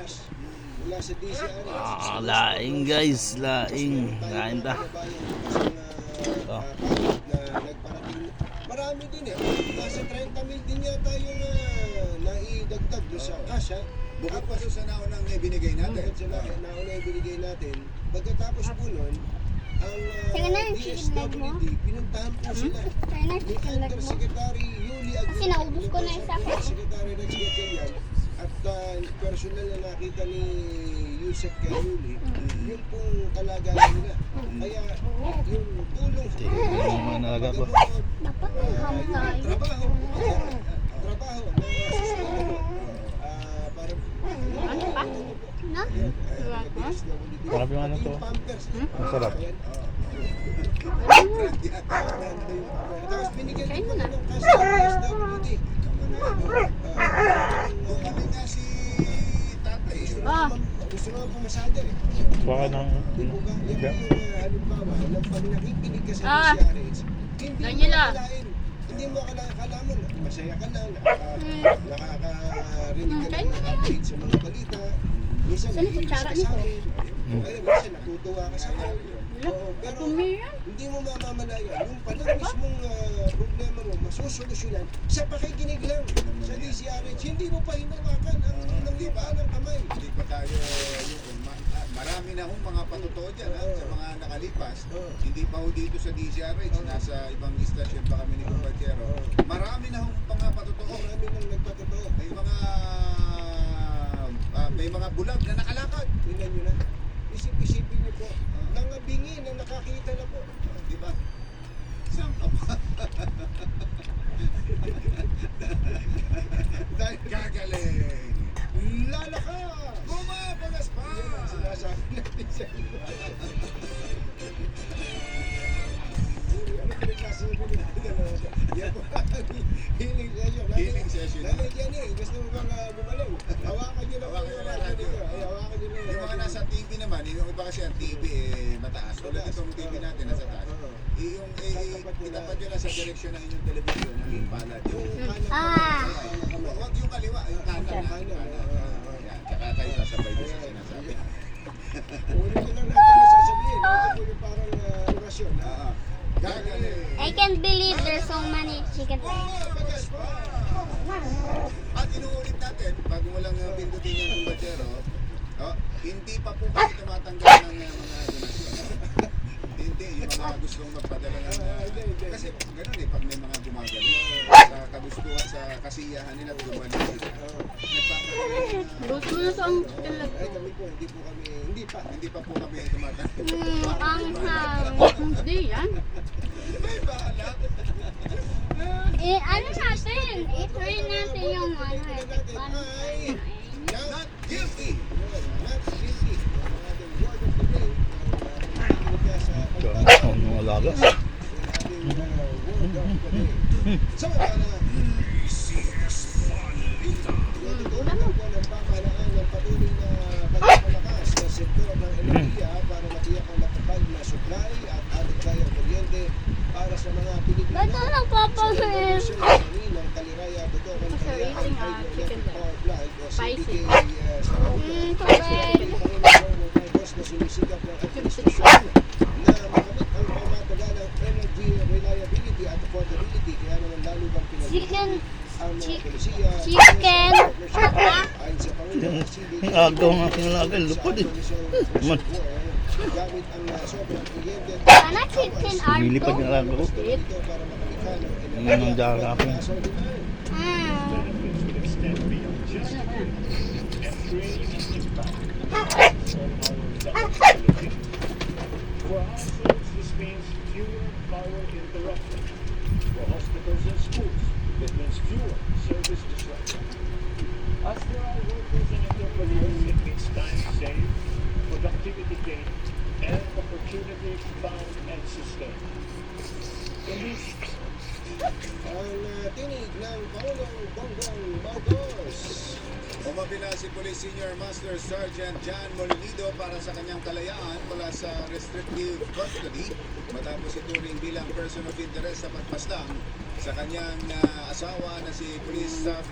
cash mula sa DCR. Laing guys, laing. Laing ta. Na nagparating. Marami din eh. Nasa 30 mil din yata yung naidagdag doon sa cash ha. Bukod pa sa naunang ibinigay natin. Bukod sa naunang ibinigay natin. Pagkatapos po nun, ang Sige na yung chicken leg mo. DSWD, pinuntahan po sila. Kaya na yung Ni chicken leg mo. Undersecretary Yuli Aguilar. Kasi naubos ko na yung sa akin. Secretary Rex Gatchalian at personal na nakita ni Yusek kay Yuli, yung pong kalagayan nila. Kaya yung tulong sa Mga nalaga po. Dapat maham tayo. trabaho na sustainable. Para Ano pa? No? Sarap yung ano to. Pampers. Sarap. Tapos binigyan din po ng cash ng DSWD. Bumalik nga si tatay. Gusto naman pumasada eh. Baka nang... Di po ba? Yan po yung halimbawa ng pag nakikinig ka sa Ah. DCRH, hindi mo Daniela. akalain. Hindi mo akala mo na masaya ka lang, nakakarinig ka ng mga update sa mga balita. Minsan Saan yung nakikinig kutsara ka nito? sa amin. Kaya minsan natutuwa ka sa amin. Oo, pero hindi mo mamamalayan yung palang mismong problema mo masusolusyonan sa pakikinig lang sa DCRH. Hindi mo pa hinawakan ang nangyayaan ng kamay. Hindi pa tayo marami na hong mga patotoo dyan sa mga nakalipas. Hindi pa ho dito sa DCRH, nasa ibang istasyon pa kami ni Kumpachero. Marami na hong mga patotoo. Marami nang nagpatotoo. May mga bulag na nakalakad. Tingnan nyo na. Isip-isipin nyo po. Nangabingi na nakakita na po. Di ba? Saan ka ba? Dahil Gagaling! lalakas! Bumabagas pa! Yan ang sinasabi natin sa inyo. Ano pinagsasabi nila? Yan po. Healing session. Healing session. Nalig yan eh. Gusto mo bang gumaling? Hawakan nyo lang. Hawakan nyo lang radyo. Hawakan nyo lang. Yung mga nasa TV naman, yung iba kasi ang TV mataas. Tulad itong TV natin nasa taas. Yung itapat nyo lang sa direksyon ng inyong television, yung palad. Yung huwag yung kaliwa, yung kanan. Yan, tsaka kayo sasabay doon sa sinasabi. Ulit nyo lang natin masasabihin. Ito po yung parang orasyon. Gagaling! I can't believe there's so many chicken legs. Bumabagas pa! At inuulit natin, bago mo lang pindutin yung kumbachero, hindi pa po kami tumatanggap ng mga donasyon. Hindi, yung mga gustong magpadala ng... Kasi ganun eh, pag may mga gumagaling, sa kagustuhan, sa kasiyahan nila, tulungan nila sila. Nagpapadala. Gusto mo na sa ang chicken leg Ay, mo. kami po, hindi pa. Hindi pa po kami tumatanggap. Ang ham. Hindi yan. May bahala. Ano natin? I-try natin yung ano eh. Not guilty! Not guilty. Ang ating word of the day. Mga alaga. So, tinutulungan po ng pamahalaan ng patuloy na pagpapalakas ng sektor ng enerhiya para matiyak ang matapag na supply at ating kayang kuryente para sa mga Pilipino. Ba't ako nagpapasin? ng Kaliraya, Botocan, Masarili nga, chicken leg. Power Plant o Spicy. CPK sa Panginoon. Tubig. Panginoon na sumisikap ng administrasyon na makamit ang pamatagal ng energy reliability at affordability. Kaya naman lalo bang Chicken. ang mga polisiya, Chicken. ayon sa Panginoon, Ang agaw nga kinalaga, lupad eh. Man. gamit ang sobrang kuryente Sana chicken Lumilipad yung arto. alaga ko. dito para makalikha ng Yan ang dara ko. For households, this means fewer power interruptions. For hospitals and schools, it means fewer service disruptions. As for our workers and entrepreneurs, it means time saved, productivity gained, and opportunity found and sustained. In these ang tinig ng Pangulong Bongbong Marcos. Umabila si Police Senior Master Sergeant John Molinido para sa kanyang kalayaan mula sa restrictive custody matapos ituring bilang person of interest sa pagpastang sa kanyang asawa na si Police Staff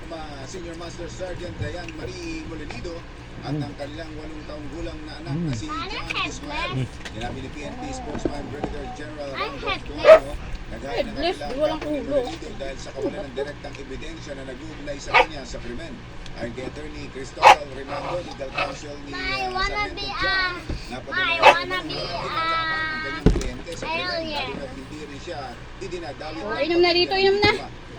Senior Master Sergeant Diane Marie Molinido at ang kanilang 8 taong gulang na anak na si John Ismael. Sinabi ni PNP spokesman Brigadier General Randolph Tuano, naghain ng kanilang kapatid dahil sa kawalan ng direktang ebidensya na nag-uugnay sa kanya sa krimen. Ayon kay Attorney Cristobal Rimando, legal counsel ni Sargento John, napadala ng kanyang kliyente sa krimen lalo na't hindi rin siya idinadawit. Inom na dito, inom na.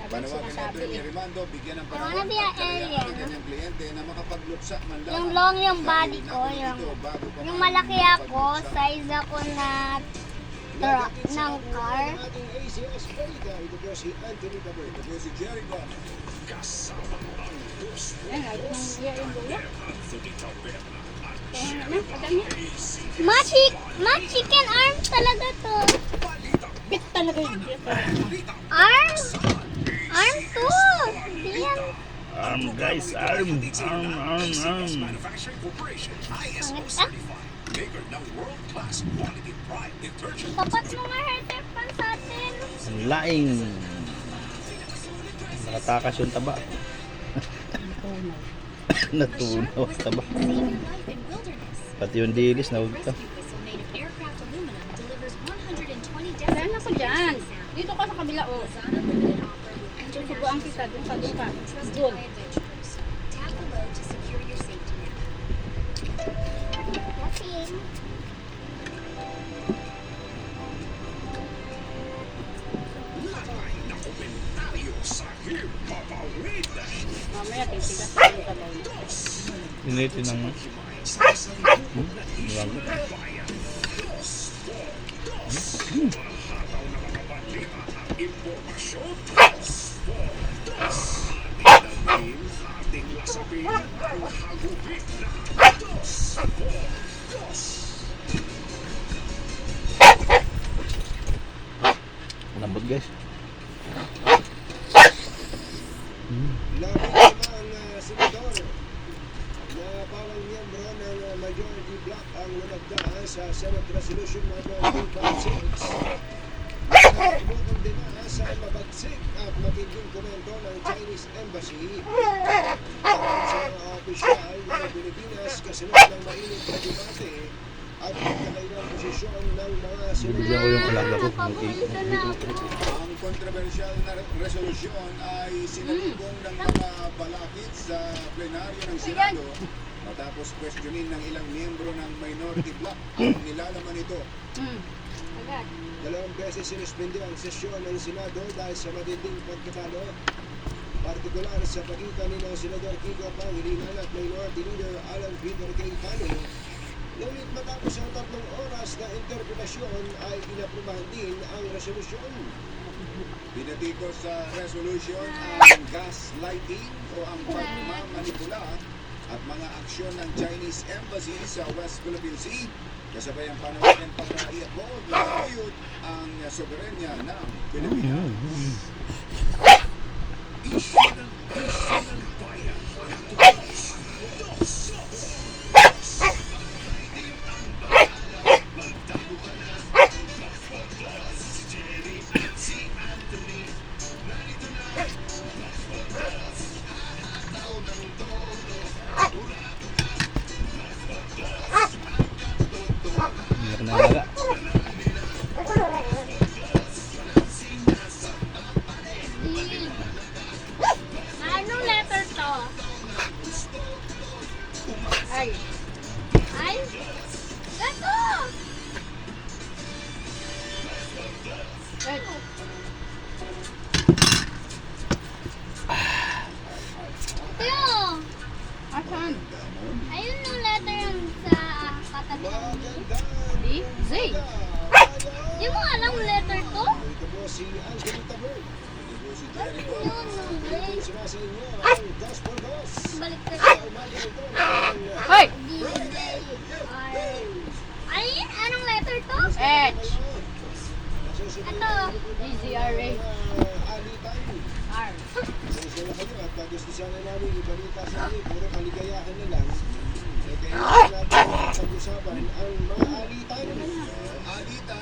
Panawagan ni Attorney Rimando, bigyan ng panahon at kalayaan ng kanyang kliyente na makapagluksa man lamang. Yung long yung body ko, yung malaki ako, size ako na truck ng car. Ang ating ACS Balita, ito po si Anthony Tabor. Ito po si Jerry Gomez. Ma, chicken arm talaga to. Bit talaga yun. Arm? Arm to. Hindi yan. Arm guys, arm. Manufacturing Corporation, ISO Pangit ka? certified. Maker ng world-class quality pride detergent. Tapat mo nga hair pan sa atin. Ang laing. Nakatakas yung taba. Natunaw ang taba. Pati yung dilis na huwag ka. Saan ako dyan? Dito ka sa kabila, oh. Susubuan kita, doon ka. Doon. Lasing. Lalay na komentaryo sa Himpapawid. Mamaya, titigas sa yung kabaw niya. Pinitin ng... Bayan. Dos por dos. Mahataw na mga balita at impormasyon. Dos por dos. Ating ating lasapin ang hagupit na dos por dos. Lambot guys. Labing limang senador na bawang miyembro ng majority bloc ang lumagda sa Senate Resolution number 256 na kumukundina sa mabagsik at matinding komento ng Chinese Embassy ayon sa mga opisyal ng Pilipinas kasunod ng mainit na debate at pagkakailang posisyon ng mga Bibigyan ko yung alaga ko. Paborito na ako. Ang kontrobersyal na resolusyon ay sinalubong ng mga balakid sa plenaryo ng Senado matapos questionin ng ilang miyembro ng minority bloc ang nilalaman nito. Agad. Dalawang beses sinuspindi ang sesyon ng Senado dahil sa matinding pagkatalo, partikular sa pagitan ni Senador Kiko Pangilinan at Minority Leader Alan Peter Cayetano. Ngunit matapos ang 3 oras na interpretasyon ay inaprubahan din ang resolusyon. Binatikos sa resolution ang gaslighting o ang pagmamanipula at mga aksyon ng Chinese Embassy sa West Philippine Sea kasabay ang panawagan pagkaiabot na ayot ang soberenya ng Pilipinas. Isyu ng bayan. Hindi ka nalaga. Anong letter to? Ay. Ay? Gato! Ay. Ito yun! Asan? Ayun yung letter yung sa katabi. Di? Z. Di mo alam letter to? Ito po si Anthony Tabor. Ito po si Jerry Yun, Gomez. yung Ito grade. po sila sa inyo ang Dos por Dos. Balik ka. Sa umaga ito ng Hoy! Ay, anong letter to? H. Ito. DZRA. Alitan. R. Sila kayo at gusto sana namin ibalita sa amin, puro kaligayahan na lang. Kaya natin pag-usapan ang mga alitan. Alitan